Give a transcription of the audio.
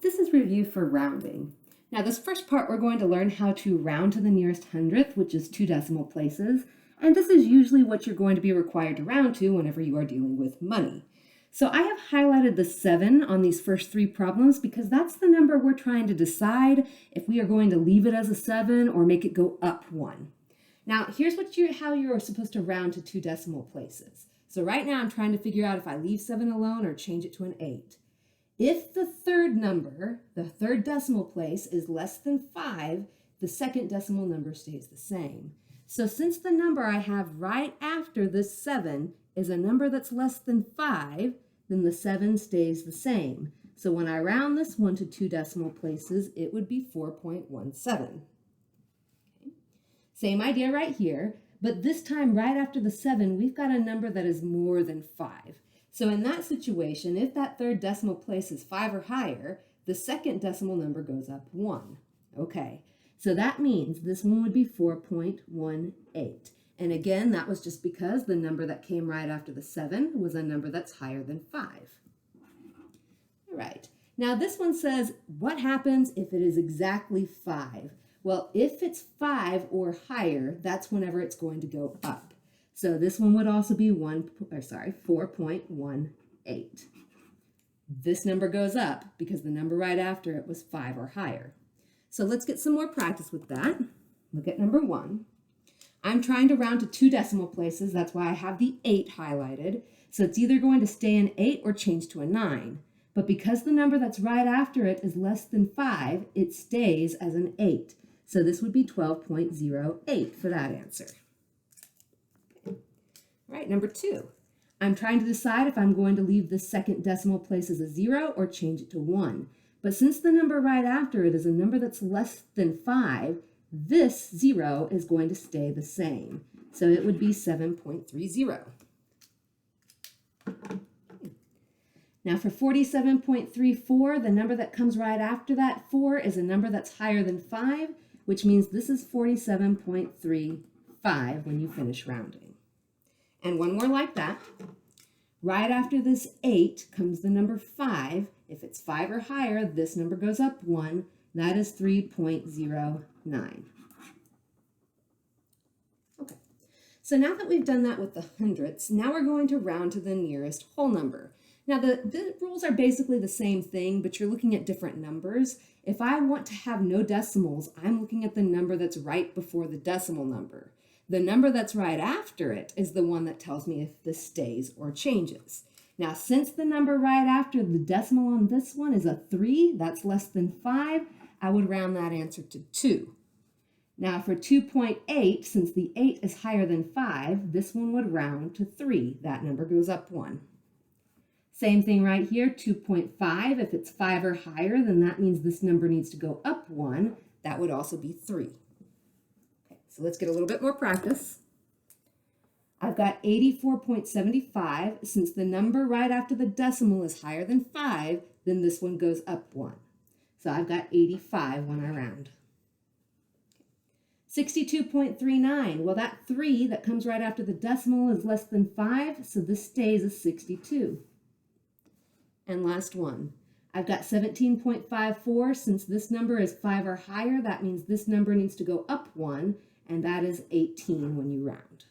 This is review for rounding. Now this first part we're going to learn how to round to the nearest hundredth, which is 2 decimal places, and this is usually what you're going to be required to round to whenever you are dealing with money. So I have highlighted the 7 on these first 3 problems because that's the number we're trying to decide if we are going to leave it as a 7 or make it go up 1. Now here's how you're supposed to round to 2 decimal places. So right now I'm trying to figure out if I leave 7 alone or change it to an 8. If the third number, the third decimal place, is less than 5, the second decimal number stays the same. So since the number I have right after this 7 is a number that's less than 5, then the 7 stays the same. So when I round this one to 2 decimal places, it would be 4.17. Okay. Same idea right here, but this time right after the 7, we've got a number that is more than 5. So in that situation, if that third decimal place is 5 or higher, the second decimal number goes up 1. Okay, so that means this one would be 4.18. And again, that was just because the number that came right after the 7 was a number that's higher than 5. All right, now this one says, what happens if it is exactly 5? Well, if it's 5 or higher, that's whenever it's going to go up. So this one would also be 4.18. This number goes up because the number right after it was 5 or higher. So let's get some more practice with that. Look at number 1. I'm trying to round to 2 decimal places. That's why I have the 8 highlighted. So it's either going to stay an 8 or change to a 9. But because the number that's right after it is less than 5, it stays as an 8. So this would be 12.08 for that answer. All right, number 2. I'm trying to decide if I'm going to leave the second decimal place as a 0 or change it to 1. But since the number right after it is a number that's less than 5, this 0 is going to stay the same. So it would be 7.30. Now for 47.34, the number that comes right after that 4 is a number that's higher than 5, which means this is 47.35 when you finish rounding. And one more like that. Right after this 8 comes the number 5. If it's 5 or higher, this number goes up 1. That is 3.09. Okay, so now that we've done that with the hundredths, now we're going to round to the nearest whole number. Now the rules are basically the same thing, but you're looking at different numbers. If I want to have no decimals, I'm looking at the number that's right before the decimal number. The number that's right after it is the one that tells me if this stays or changes. Now, since the number right after the decimal on this one is a 3, that's less than 5, I would round that answer to 2. Now, for 2.8, since the 8 is higher than 5, this one would round to 3. That number goes up 1. Same thing right here, 2.5. If it's 5 or higher, then that means this number needs to go up 1. That would also be 3. So let's get a little bit more practice. I've got 84.75. Since the number right after the decimal is higher than 5, then this one goes up 1. So I've got 85 when I round. 62.39. Well, that 3 that comes right after the decimal is less than 5, so this stays as 62. And last one. I've got 17.54. Since this number is 5 or higher, that means this number needs to go up 1. And that is 18 when you round.